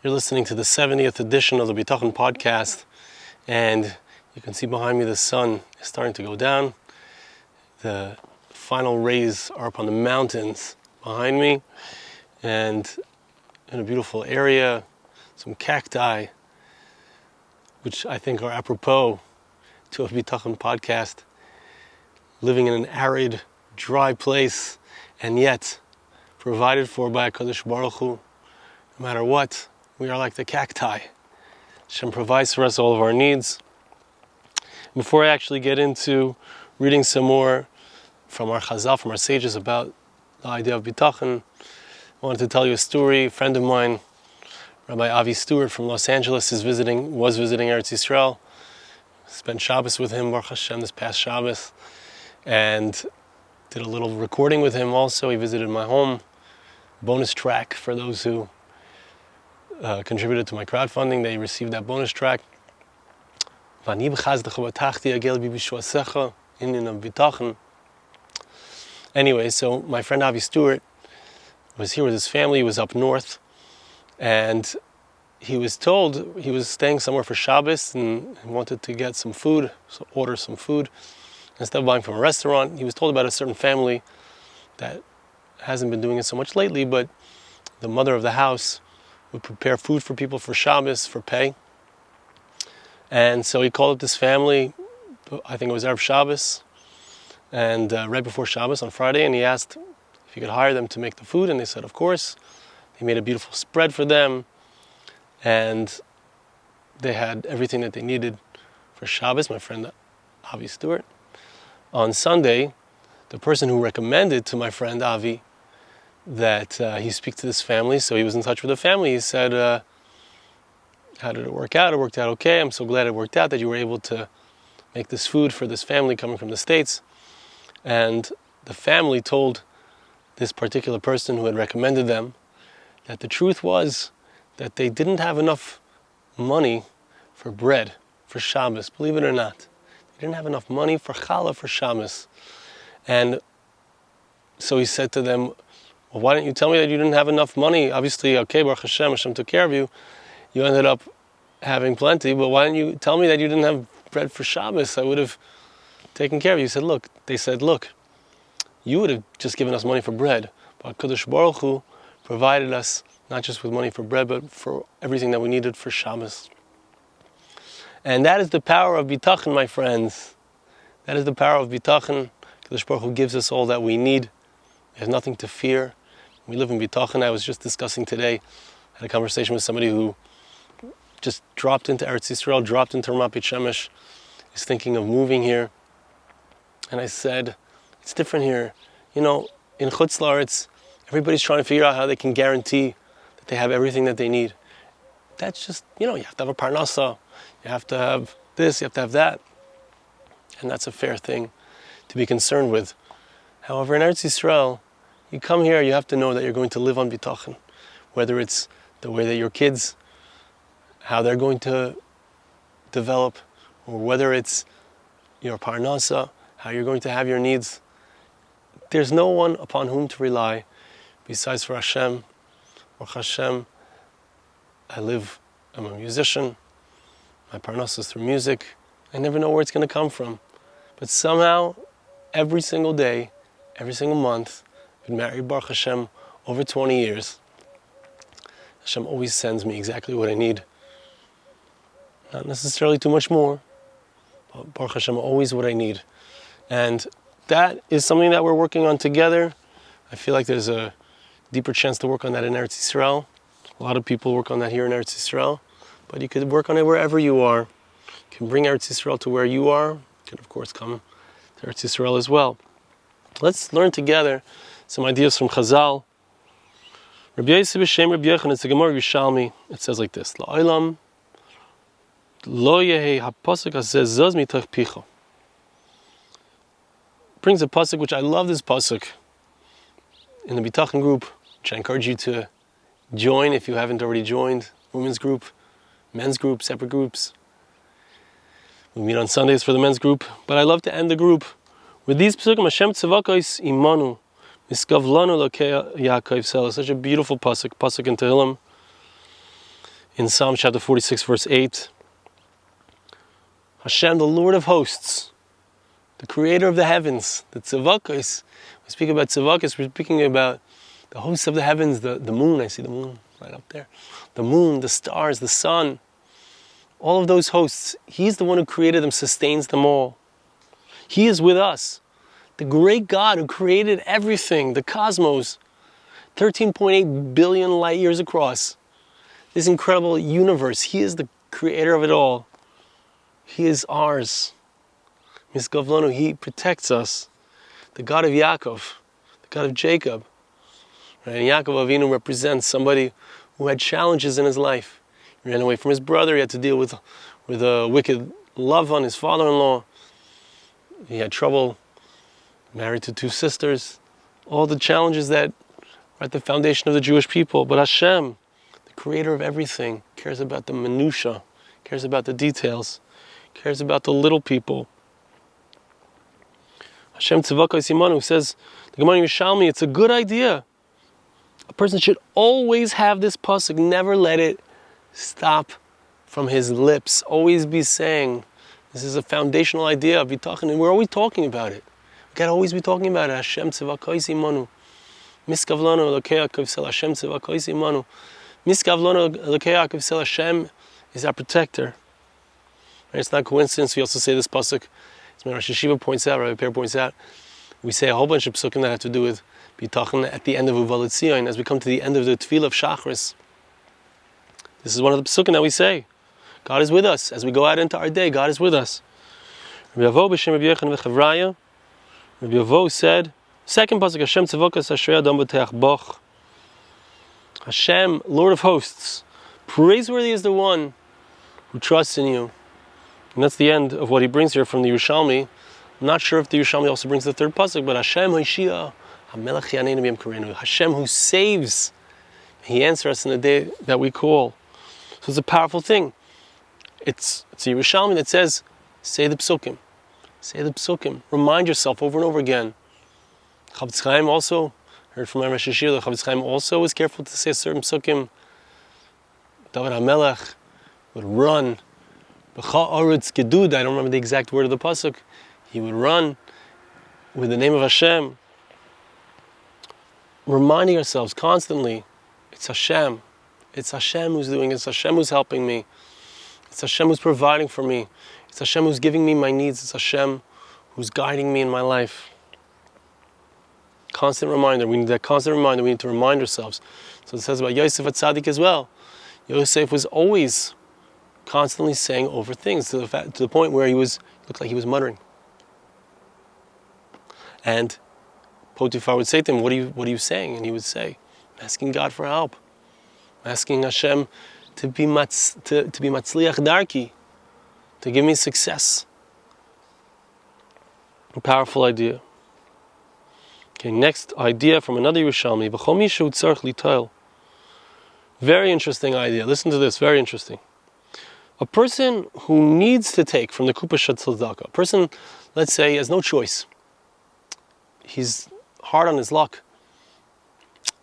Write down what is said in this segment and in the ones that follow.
You're listening to the 70th edition of the Bitachon podcast, and you can see behind me the sun is starting to go down. The final rays are up on the mountains behind me, and in a beautiful area, some cacti, which I think are apropos to a Bitachon podcast, living in an arid, dry place, and yet provided for by HaKadosh Baruch Hu. No matter what, we are like the cacti. Hashem provides for us all of our needs. Before I actually get into reading some more from our chazal, from our sages about the idea of Bitachon, I wanted to tell you a story. A friend of mine, Rabbi Avi Stewart from Los Angeles, was visiting Eretz Yisrael. Spent Shabbos with him, Baruch Hashem, this past Shabbos, and did a little recording with him also. He visited my home. Bonus track for those who contributed to my crowdfunding. They received that bonus track. Anyway, so my friend Avi Stewart was here with his family. He was up north, and he was told he was staying somewhere for Shabbos and he wanted to get some food, so order some food. Instead of buying from a restaurant, he was told about a certain family that hasn't been doing it so much lately, but the mother of the house would prepare food for people for Shabbos, for pay. And so he called up this family, I think it was Erev Shabbos, and right before Shabbos on Friday, and he asked if he could hire them to make the food, and they said, of course. He made a beautiful spread for them, and they had everything that they needed for Shabbos, my friend Avi Stewart. On Sunday, the person who recommended to my friend Avi that he speak to this family, so he was in touch with the family. He said, how did it work out? It worked out okay. I'm so glad it worked out that you were able to make this food for this family coming from the States. And the family told this particular person who had recommended them that the truth was that they didn't have enough money for bread for Shabbos, believe it or not. They didn't have enough money for challah for Shabbos. And so he said to them, well, why didn't you tell me that you didn't have enough money? Obviously, okay, Baruch Hashem, Hashem took care of you. You ended up having plenty, but why didn't you tell me that you didn't have bread for Shabbos? I would have taken care of you. They said, look, you would have just given us money for bread, but HaKadosh Baruch Hu provided us not just with money for bread, but for everything that we needed for Shabbos. And that is the power of Bitachon, my friends. That is the power of Bitachon. HaKadosh Baruch Hu gives us all that we need. We have nothing to fear. We live in Bitachon. I was just discussing today, I had a conversation with somebody who just dropped into Eretz Yisrael, dropped into Ramat Beit Shemesh, is thinking of moving here. And I said, it's different here. You know, in Chutz La'aretz, everybody's trying to figure out how they can guarantee that they have everything that they need. That's just, you have to have a parnasa, you have to have this, you have to have that. And that's a fair thing to be concerned with. However, in Eretz Yisrael, you come here, you have to know that you're going to live on Bitachon. Whether it's the way that your kids, how they're going to develop, or whether it's your parnasa, how you're going to have your needs. There's no one upon whom to rely besides for Hashem. Or Hashem, I'm a musician, my parnasa is through music. I never know where it's going to come from. But somehow, every single day, every single month, I've been married, Baruch Hashem, over 20 years. Hashem always sends me exactly what I need. Not necessarily too much more, but Baruch Hashem, always what I need. And that is something that we're working on together. I feel like there's a deeper chance to work on that in Eretz Yisrael. A lot of people work on that here in Eretz Yisrael, but you could work on it wherever you are. You can bring Eretz Yisrael to where you are. You can, of course, come to Eretz Yisrael as well. Let's learn together some ideas from chazal. Rabbi Yosef b'Shem Rabbi Yochanan, it's the Gemara Yerushalmi. It says like this: La'olam lo yehei hapasuk hazeh zos mitoch picha. Brings a pasuk, which I love this pasuk, in the Bitachon group, which I encourage you to join if you haven't already joined. Women's group, men's group, separate groups. We meet on Sundays for the men's group, but I love to end the group with these pesukim. Hashem tzavakos imanu miskavlanu lokei Yaakov sela. Such a beautiful pasuk in Tehillim. in Psalm chapter 46, verse 8. Hashem, the Lord of hosts, the creator of the heavens, the tzavakos. We speak about tzavakos, we're speaking about the hosts of the heavens, the moon. I see the moon right up there. The moon, the stars, the sun. All of those hosts, He's the one who created them, sustains them all. He is with us. The great God who created everything, the cosmos, 13.8 billion light years across. This incredible universe. He is the creator of it all. He is ours. Miskavlonu, He protects us. The God of Yaakov, the God of Jacob. Right? And Yaakov Avinu represents somebody who had challenges in his life. He ran away from his brother. He had to deal with a wicked love on his father-in-law. He had trouble, married to 2 sisters. All the challenges that are at the foundation of the Jewish people. But Hashem, the creator of everything, cares about the minutiae, cares about the details, cares about the little people. Hashem Tzavakos Imanu says, the Gemara in Yerushalmi, it's a good idea. A person should always have this pasuk, never let it stop from his lips. Always be saying, this is a foundational idea of Bitachon, and we're always talking about it. We gotta always be talking about it. Hashem Tzavakos Imanu. Miskavlonu Elokei HaKavsel, Hashem Tzavakos Imanu. Miskavlonu Elokei HaKavsel, Hashem is our protector. Right? It's not coincidence. We also say this pasuk. As my Rosh Hashiva points out, Rabbi Per points out, we say a whole bunch of pesukim that have to do with Bitachon at the end of Uvalat Tzion. As we come to the end of the Tefillah of Shachris, this is one of the pesukim that we say. God is with us. As we go out into our day, God is with us. Rabbi Avo b'shem Rabbi Yechon v'Chavraya, Rabbi Avo said, second pasuk, Hashem Tzavakas Ashrei Adam B'teach Boch. Hashem, Lord of hosts, praiseworthy is the one who trusts in you. And that's the end of what he brings here from the Yerushalmi. I'm not sure if the Yerushalmi also brings the third pasuk, but Hashem Hoshia, HaMelech Yaneinu B'Yom Karenu. Hashem who saves, He answers us in the day that we call. So it's a powerful thing. It's a Yerushalmi that says, say the pesukim. Say the pesukim. Remind yourself over and over again. Chavetz Chaim also, heard from Rosh Hashiva, the Chavetz Chaim also was careful to say certain pesukim. David HaMelech would run. I don't remember the exact word of the pasuk. He would run with the name of Hashem, reminding ourselves constantly, it's Hashem. It's Hashem who's doing it. It's Hashem who's helping me. It's Hashem who's providing for me. It's Hashem who's giving me my needs. It's Hashem who's guiding me in my life. Constant reminder. We need that constant reminder. We need to remind ourselves. So it says about Yosef at Tzaddik as well. Yosef was always constantly saying over things to the point where looked like he was muttering. And Potiphar would say to him, what are you saying? And he would say, I'm asking God for help. I'm asking Hashem to be matzliach darki, to give me success. A powerful idea. Okay, next idea from another Yerushalmi. B'chol mishu tzarich litoil. Very interesting idea. Listen to this, very interesting. A person who needs to take from the kupa shel tzedakah, a person, let's say, has no choice. He's hard on his luck.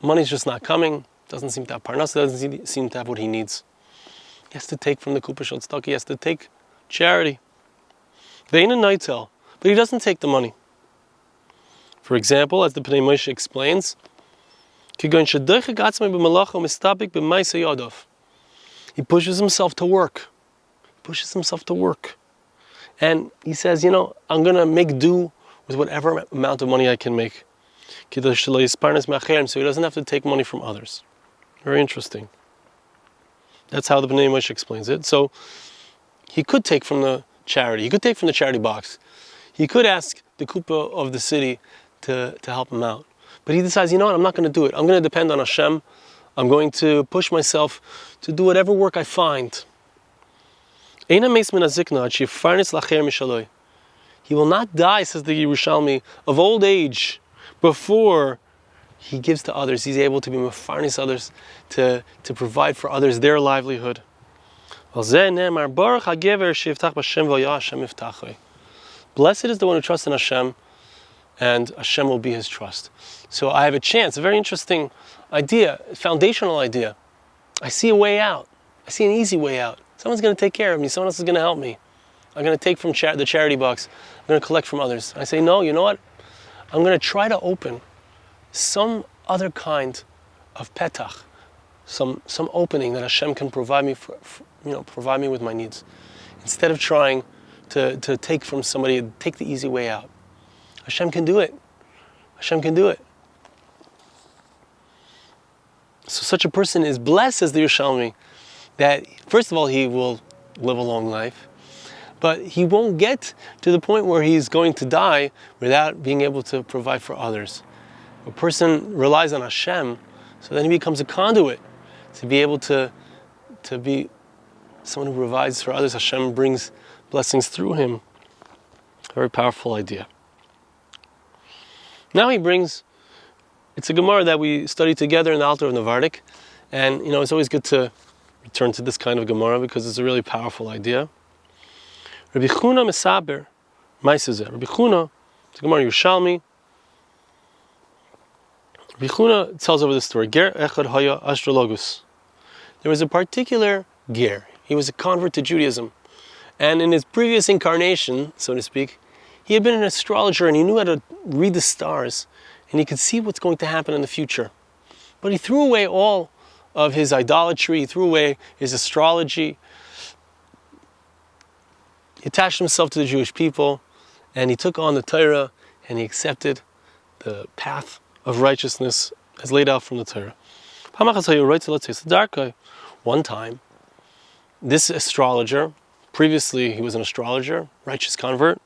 Money's just not coming. Doesn't seem to have parnasa. Doesn't seem to have what he needs. He has to take from the kupa shel tzedakah. He has to take charity. Vein and nightel, but he doesn't take the money. For example, as the Pnei Moshe explains, he pushes himself to work. And he says, I'm going to make do with whatever amount of money I can make. So he doesn't have to take money from others. Very interesting. That's how the Bnei Moshe explains it. So he could take from the charity. He could take from the charity box. He could ask the kupa of the city to help him out. But he decides, I'm not going to do it. I'm going to depend on Hashem. I'm going to push myself to do whatever work I find. He will not die, says the Yerushalmi, of old age before he gives to others. He's able to be mefarnis others, to provide for others their livelihood. Blessed is the one who trusts in Hashem, and Hashem will be his trust. So I have a chance, a very interesting idea, foundational idea. I see a way out. I see an easy way out. Someone's going to take care of me. Someone else is going to help me. I'm going to take from the charity box. I'm going to collect from others. I say, no, you know what? I'm going to try to open some other kind of petach, some opening that Hashem can provide me provide me with my needs, instead of trying to take from somebody, take the easy way out. Hashem can do it. Hashem can do it. So such a person is blessed, as the Yerushalmi, that first of all he will live a long life, but he won't get to the point where he's going to die without being able to provide for others. A person relies on Hashem, so then he becomes a conduit to be able to be someone who provides for others. Hashem brings blessings through him. A very powerful idea. Now he brings, it's a Gemara that we studied together in the Altar of Navardik, and it's always good to return to this kind of Gemara because it's a really powerful idea. Rabbi Chuna Mesaber, Maisezeh. Rabbi Chuna, it's a Gemara Yerushalmi. Rabbi Chuna tells over the story. Ger echad haya astrologus. There was a particular ger. He was a convert to Judaism, and in his previous incarnation, so to speak, he had been an astrologer and he knew how to read the stars, and he could see what's going to happen in the future. But he threw away all of his idolatry. He threw away his astrology. He attached himself to the Jewish people, and he took on the Torah, and he accepted the path of righteousness as laid out from the Torah. One time, this astrologer, previously he was an astrologer, righteous convert,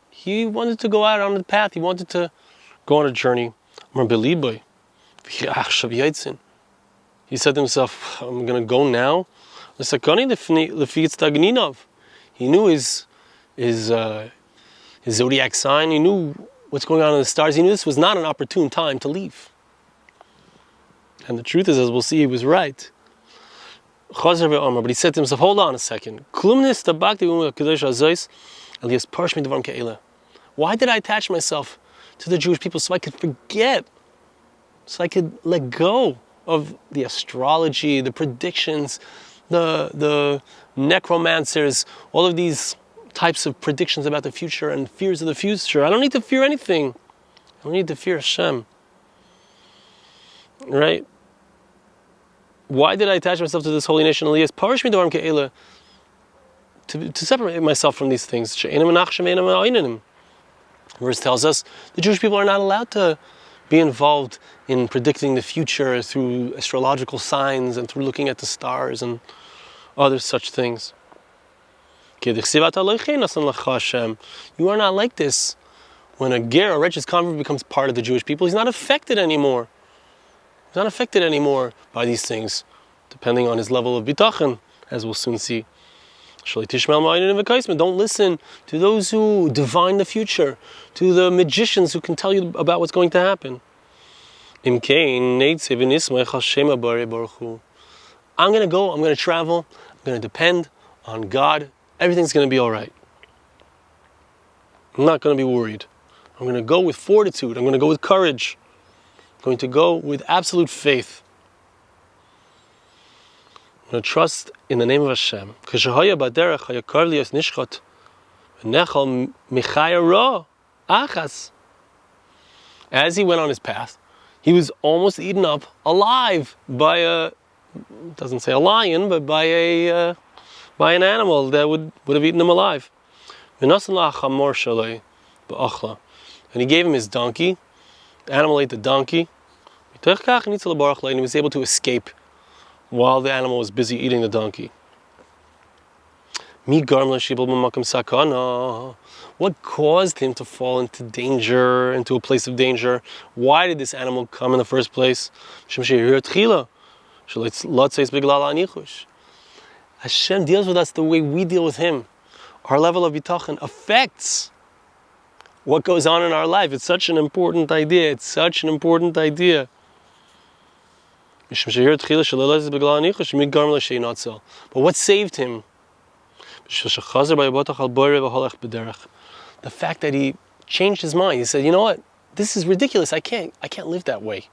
he wanted to go out on the path. He wanted to go on a journey. He said to himself, I'm going to go now. He knew his zodiac sign. He knew what's going on in the stars. He knew this was not an opportune time to leave. And the truth is, as we'll see, he was right. But he said to himself, hold on a second. Why did I attach myself to the Jewish people? So I could forget, so I could let go of the astrology, the predictions, the necromancers, all of these types of predictions about the future and fears of the future. I don't need to fear anything. I don't need to fear Hashem. Right? Why did I attach myself to this holy nation? To separate myself from these things. Verse tells us the Jewish people are not allowed to be involved in predicting the future through astrological signs and through looking at the stars and other such things. You are not like this. When a ger, a righteous convert, becomes part of the Jewish people, he's not affected anymore. He's not affected anymore by these things, depending on his level of bitachon, as we'll soon see. Don't listen to those who divine the future, to the magicians who can tell you about what's going to happen. I'm going to go, I'm going to travel, I'm going to depend on God. Everything's going to be all right. I'm not going to be worried. I'm going to go with fortitude. I'm going to go with courage. I'm going to go with absolute faith. I'm going to trust in the name of Hashem. As he went on his path, he was almost eaten up alive by it doesn't say a lion, but by an animal that would have eaten him alive. And he gave him his donkey. The animal ate the donkey. And he was able to escape while the animal was busy eating the donkey. What caused him to fall into danger, into a place of danger? Why did this animal come in the first place? Hashem deals with us the way we deal with Him. Our level of bitachon affects what goes on in our life. It's such an important idea. It's such an important idea. But what saved him? The fact that he changed his mind. He said, you know what? This is ridiculous. I can't live that way.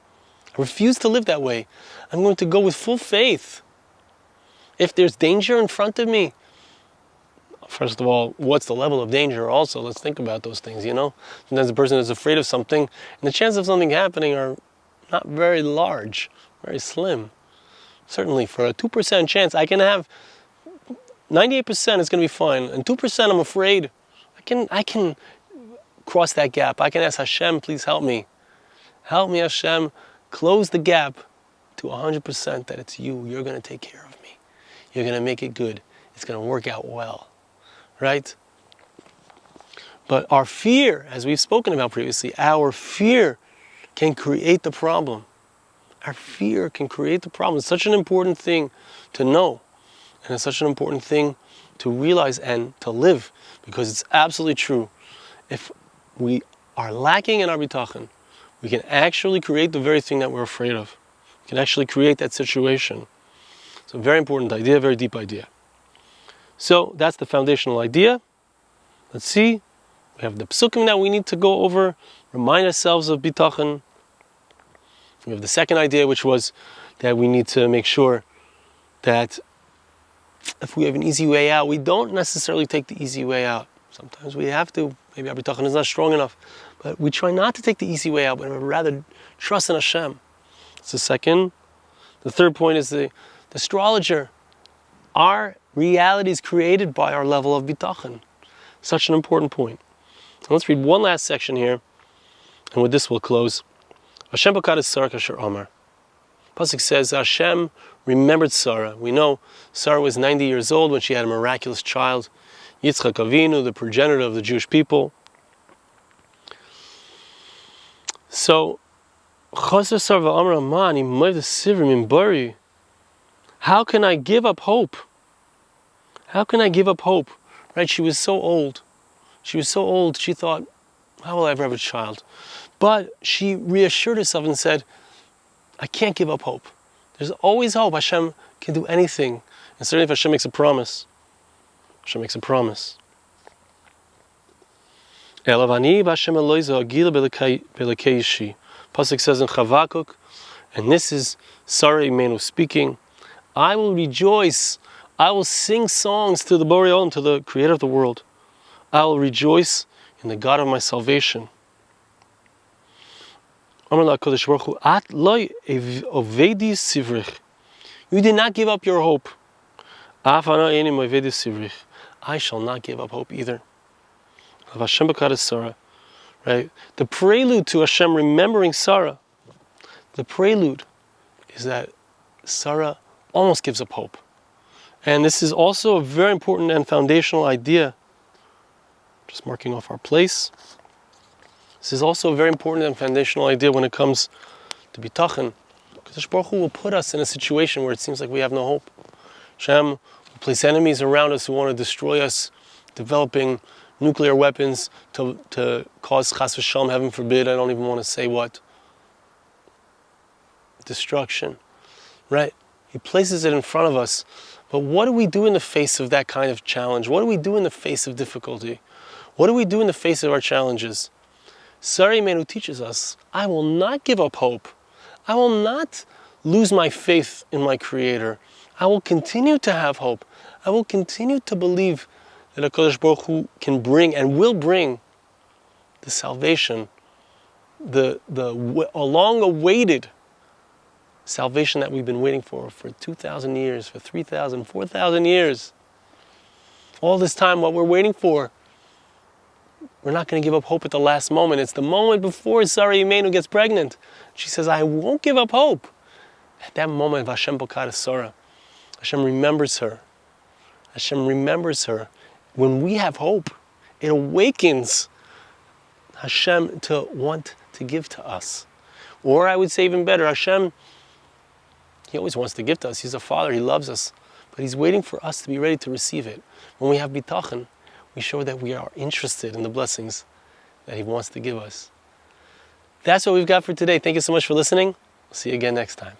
I refuse to live that way. I'm going to go with full faith. If there's danger in front of me, first of all, what's the level of danger also? Let's think about those things, Sometimes the person is afraid of something, and the chances of something happening are not very large, very slim. Certainly, for a 2% chance, I can have 98% is going to be fine, and 2% I'm afraid. I can cross that gap. I can ask Hashem, please help me. Help me, Hashem, close the gap to 100% that it's you. You're going to take care of me. You're going to make it good. It's going to work out well. Right? But our fear, as we've spoken about previously, our fear can create the problem. Our fear can create the problem. It's such an important thing to know. And it's such an important thing to realize and to live. Because it's absolutely true. If we are lacking in our bitachon, we can actually create the very thing that we're afraid of. We can actually create that situation. It's a very important idea, very deep idea. So that's the foundational idea. Let's see. We have the pesukim that we need to go over, remind ourselves of bitachon. We have the second idea, which was that we need to make sure that if we have an easy way out, we don't necessarily take the easy way out. Sometimes we have to. Maybe our bitachon is not strong enough. But we try not to take the easy way out, but rather trust in Hashem. That's the second. The third point is the astrologer. Our reality is created by our level of bitachon. Such an important point. So let's read one last section here, and with this we'll close. Hashem b'kadas Sarah kasher Amar. Pasuk says Hashem remembered Sarah. We know Sarah was 90 years old when she had a miraculous child, Yitzchak Avinu, the progenitor of the Jewish people. So, how can I give up hope? How can I give up hope? Right? She was so old. She thought, how will I ever have a child? But she reassured herself and said, I can't give up hope. There's always hope. Hashem can do anything. And certainly if Hashem makes a promise, Hashem makes a promise. Pasuk says in Chavakuk, and this is Sarah Imenu speaking, I will rejoice, I will sing songs to the Borei Olam, to the Creator of the world. I will rejoice in the God of my salvation. You did not give up your hope. I shall not give up hope either. Right? The prelude to Hashem remembering Sarah, the prelude is that Sarah almost gives up hope. And this is also a very important and foundational idea. Just marking off our place. This is also a very important and foundational idea when it comes to bitachon. Because Baruch Hu will put us in a situation where it seems like we have no hope. Hashem will place enemies around us who want to destroy us, developing nuclear weapons to cause chas v'shalom, heaven forbid, I don't even want to say what. Destruction. Right? He places it in front of us. But what do we do in the face of that kind of challenge? What do we do in the face of difficulty? What do we do in the face of our challenges? Sarah Imenu teaches us, I will not give up hope. I will not lose my faith in my Creator. I will continue to have hope. I will continue to believe that HaKadosh Baruch Hu can bring and will bring the salvation, the long-awaited salvation that we've been waiting for 2,000 years, for 3,000, 4,000 years. All this time, what we're waiting for, we're not going to give up hope at the last moment. It's the moment before Sarah Imenu gets pregnant. She says, I won't give up hope. At that moment of Hashem Bokadas Sarah, Hashem remembers her. Hashem remembers her. When we have hope, it awakens Hashem to want to give to us. Or I would say even better, Hashem, He always wants to give to us. He's a Father, He loves us. But He's waiting for us to be ready to receive it. When we have bitachon, we show that we are interested in the blessings that He wants to give us. That's what we've got for today. Thank you so much for listening. We'll see you again next time.